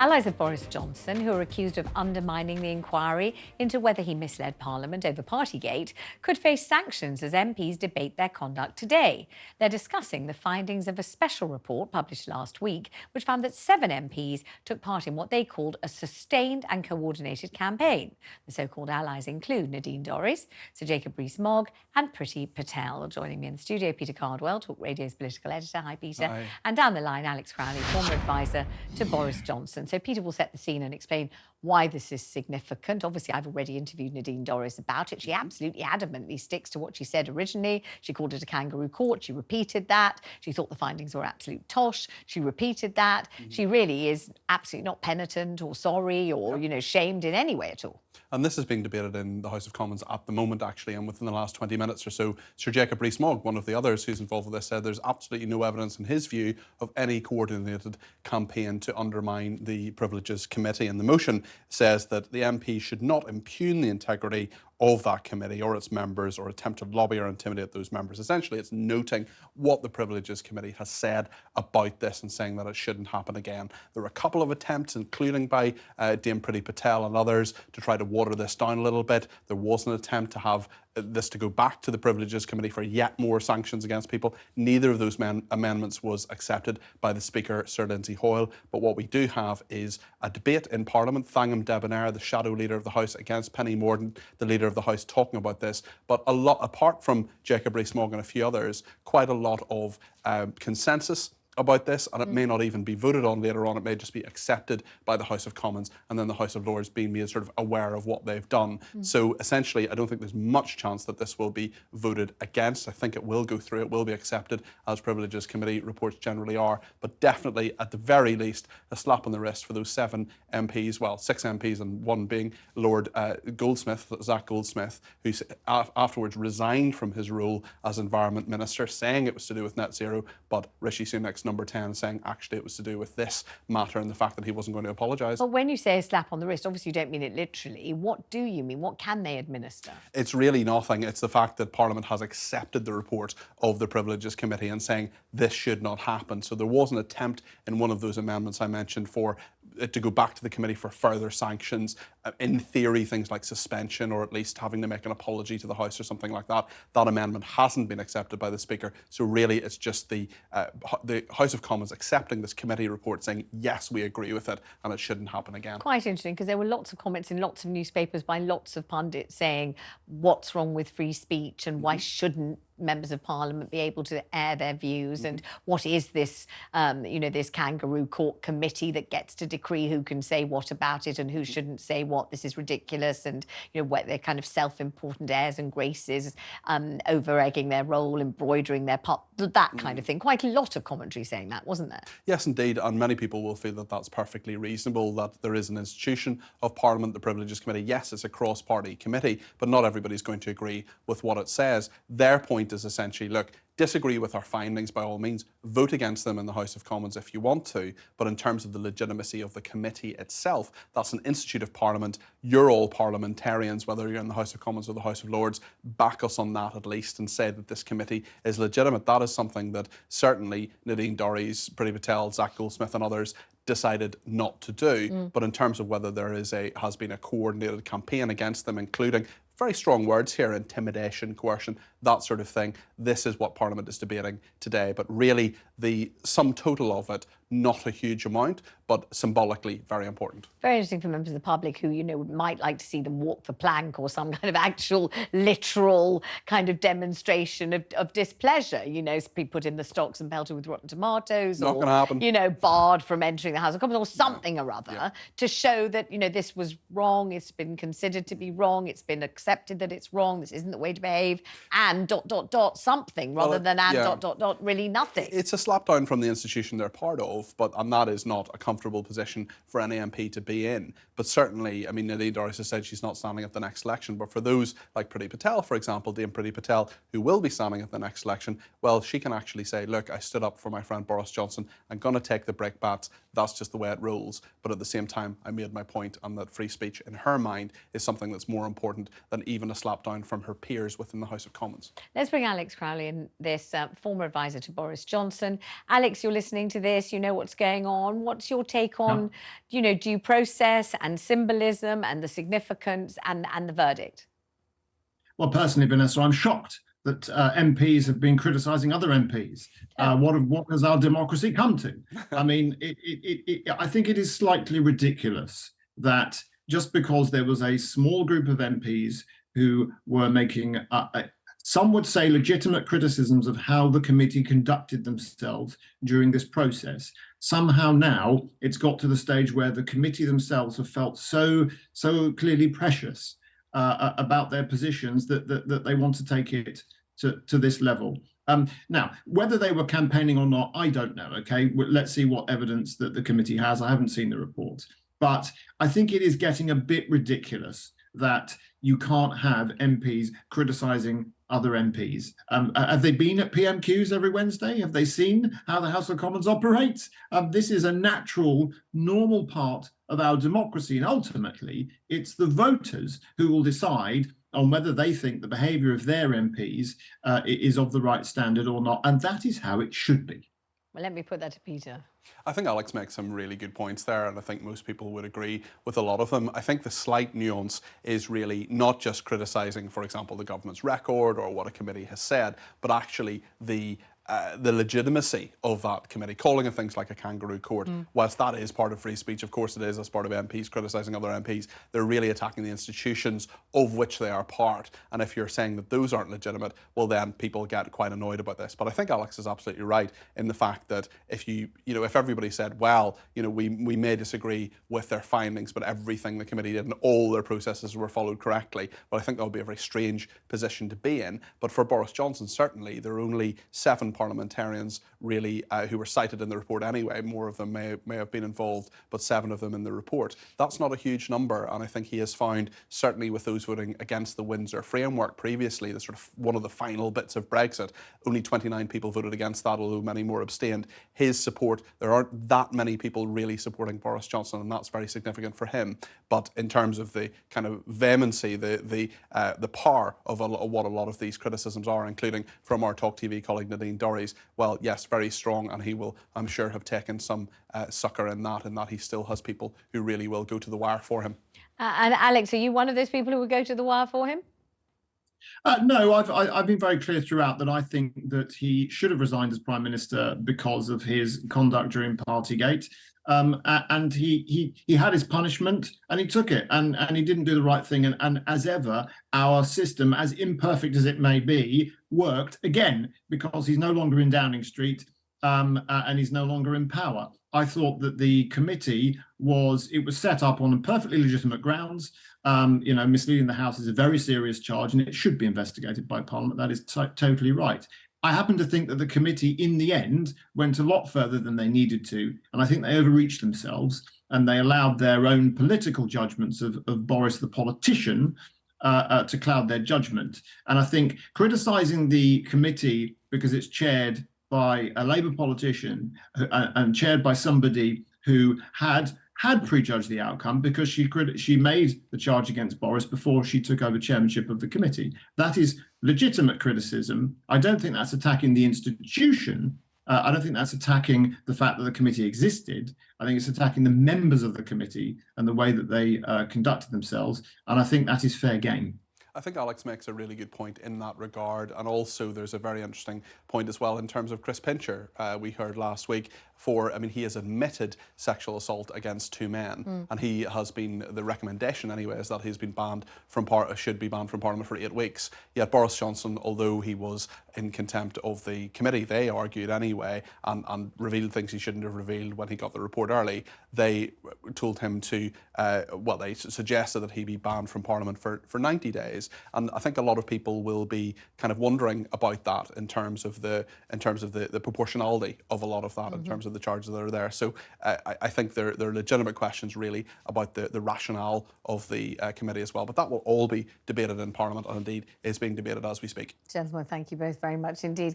Allies of Boris Johnson, who are accused of undermining the inquiry into whether he misled Parliament over Partygate, could face sanctions as MPs debate their conduct today. They're discussing the findings of a special report published last week, which found that 7 MPs took part in what they called a sustained and coordinated campaign. The so-called allies include Nadine Dorries, Sir Jacob Rees-Mogg and Priti Patel. Joining me in the studio, Peter Cardwell, Talk Radio's political editor. Hi, Peter. Hi. And down the line, Alex Crowley, former advisor to Boris Johnson. So Peter will set the scene and explain why this is significant. Obviously, I've already interviewed Nadine Dorries about it. She absolutely adamantly sticks to what she said originally. She called it a kangaroo court. She repeated that. She thought the findings were absolute tosh. She repeated that. She really is absolutely not penitent or sorry or, shamed in any way at all. And this is being debated in the House of Commons at the moment, actually, and within the last 20 minutes or so, Sir Jacob Rees-Mogg, one of the others who's involved with this, said there's absolutely no evidence in his view of any coordinated campaign to undermine the Privileges Committee. And the motion says that the MP should not impugn the integrity of that committee or its members or attempt to lobby or intimidate those members. Essentially, it's noting what the Privileges Committee has said about this and saying that it shouldn't happen again. There were a couple of attempts, including by Dame Priti Patel and others, to try to water this down a little bit. There was an attempt to have this to go back to the Privileges Committee for yet more sanctions against people. Neither of those amendments was accepted by the Speaker, Sir Lindsay Hoyle. But what we do have is a debate in Parliament, Thangam Debonair, the shadow leader of the House, against Penny Mordaunt, the leader of the House, talking about this. But a lot, apart from Jacob Rees-Mogg and a few others, quite a lot of consensus about this, and it may not even be voted on later on. It may just be accepted by the House of Commons and then the House of Lords being made sort of aware of what they've done. So essentially, I don't think there's much chance that this will be voted against. I think it will go through. It will be accepted, as Privileges Committee reports generally are. But definitely, at the very least, a slap on the wrist for those 7 MPs, well, 6 MPs and one being Lord Goldsmith, Zach Goldsmith, who afterwards resigned from his role as Environment Minister, saying it was to do with net zero, but Rishi Sunak's number 10 saying actually it was to do with this matter and the fact that he wasn't going to apologise. But when you say a slap on the wrist, obviously you don't mean it literally. What do you mean? What can they administer? It's really nothing. It's the fact that Parliament has accepted the report of the Privileges Committee and saying this should not happen. So there was an attempt in one of those amendments I mentioned for it to go back to the committee for further sanctions. In theory, things like suspension or at least having to make an apology to the House or something like that. That amendment hasn't been accepted by the Speaker. So really, it's just the House of Commons accepting this committee report saying, yes, we agree with it and it shouldn't happen again. Quite interesting, because there were lots of comments in lots of newspapers by lots of pundits saying what's wrong with free speech and why shouldn't members of Parliament be able to air their views, and what is this, this kangaroo court committee that gets to decree who can say what about it and who shouldn't say what? This is ridiculous, and what they're kind of self-important airs and graces, over-egging their role, embroidering their part, that kind of thing. Quite a lot of commentary saying that, wasn't there? Yes, indeed, and many people will feel that that's perfectly reasonable, that there is an institution of Parliament, the Privileges Committee. Yes, it's a cross-party committee, but not everybody's going to agree with what it says. Their point is essentially, look, disagree with our findings by all means, vote against them in the House of Commons if you want to, but in terms of the legitimacy of the committee itself, that's an institute of Parliament. You're all parliamentarians, whether you're in the House of Commons or the House of Lords, back us on that at least and say that this committee is legitimate. That is something that certainly Nadine Dorries, Priti Patel, Zach Goldsmith and others decided not to do. But in terms of whether there has been a coordinated campaign against them, including very strong words here, intimidation, coercion, that sort of thing, this is what Parliament is debating today. But really, the sum total of it, not a huge amount, but symbolically very important. Very interesting for members of the public who, might like to see them walk the plank or some kind of actual, literal kind of demonstration of displeasure. Be put in the stocks and pelted with rotten tomatoes. Not going to happen. Barred from entering the House of Commons or something or other to show that, this was wrong, it's been considered to be wrong, it's been accepted that it's wrong, this isn't the way to behave, and ... something, rather than really nothing. It's a slapdown from the institution they're part of, and that is not a comfortable position for any MP to be in. But certainly, Nadine Dorries has said she's not standing at the next election, but for those like Priti Patel, for example, Dame Priti Patel, who will be standing at the next election, well, she can actually say, look, I stood up for my friend Boris Johnson, I'm going to take the brickbats, that's just the way it rolls. But at the same time, I made my point, and that free speech, in her mind, is something that's more important than even a slapdown from her peers within the House of Commons. Let's bring Alex Crowley in this, former advisor to Boris Johnson. Alex, you're listening to this, know what's going on. What's your take on, due process and symbolism and the significance and the verdict? Well, personally, Vanessa, I'm shocked that MPs have been criticising other MPs. What has our democracy come to? I mean, I think it is slightly ridiculous that just because there was a small group of MPs who were making, some would say, legitimate criticisms of how the committee conducted themselves during this process, somehow now it's got to the stage where the committee themselves have felt so clearly precious about their positions that they want to take it to this level. Now, whether they were campaigning or not, I don't know. Okay, let's see what evidence that the committee has. I haven't seen the report, but I think it is getting a bit ridiculous that you can't have MPs criticising other MPs. Have they been at PMQs every Wednesday? Have they seen how the House of Commons operates? This is a natural, normal part of our democracy, and ultimately it's the voters who will decide on whether they think the behaviour of their MPs is of the right standard or not, and that is how it should be. Well, let me put that to Peter. I think Alex makes some really good points there, and I think most people would agree with a lot of them. I think the slight nuance is really not just criticising, for example, the government's record or what a committee has said, but actually the legitimacy of that committee, calling it things like a kangaroo court. Whilst that is part of free speech, of course it is, as part of MPs criticising other MPs, they're really attacking the institutions of which they are part. And if you're saying that those aren't legitimate, well then people get quite annoyed about this. But I think Alex is absolutely right in the fact that if if everybody said, well, we may disagree with their findings, but everything the committee did and all their processes were followed correctly, but I think that would be a very strange position to be in. But for Boris Johnson, certainly, there are only 7 parliamentarians really who were cited in the report anyway. More of them may have been involved, but 7 of them in the report. That's not a huge number, and I think he has found, certainly with those voting against the Windsor framework previously, the sort of one of the final bits of Brexit, only 29 people voted against that, although many more abstained. His support, there aren't that many people really supporting Boris Johnson, and that's very significant for him. But in terms of the kind of vehemency, the power of what a lot of these criticisms are, including from our TalkTV colleague Nadine Dorries, well, yes, very strong, and he will, I'm sure, have taken some succour in that he still has people who really will go to the wire for him. And Alex, are you one of those people who would go to the wire for him? No, I've been very clear throughout that I think that he should have resigned as Prime Minister because of his conduct during Partygate. And he had his punishment and he took it, and he didn't do the right thing. And as ever, our system, as imperfect as it may be, worked again because he's no longer in Downing Street and he's no longer in power. I thought that the committee was set up on perfectly legitimate grounds. Misleading the House is a very serious charge and it should be investigated by Parliament. That is totally right. I happen to think that the committee, in the end, went a lot further than they needed to, and I think they overreached themselves and they allowed their own political judgments of Boris the politician to cloud their judgment. And I think criticising the committee because it's chaired by a Labour politician and chaired by somebody who had prejudged the outcome because she made the charge against Boris before she took over chairmanship of the committee. That is legitimate criticism. I don't think that's attacking the institution. I don't think that's attacking the fact that the committee existed. I think it's attacking the members of the committee and the way that they conducted themselves. And I think that is fair game. I think Alex makes a really good point in that regard, and also there's a very interesting point as well in terms of Chris Pincher. We heard last week he has admitted sexual assault against 2 men, and he has been, the recommendation anyway, is that he's been should be banned from Parliament for 8 weeks. Yet Boris Johnson, although he was in contempt of the committee, they argued anyway, and revealed things he shouldn't have revealed when he got the report early. They told him to, they suggested that he be banned from Parliament for 90 days. And I think a lot of people will be kind of wondering about that in terms of the proportionality of a lot of that, in terms of the charges that are there. So I think there are legitimate questions really about the rationale of the committee as well. But that will all be debated in Parliament, and indeed is being debated as we speak. Gentlemen, thank you both very much indeed.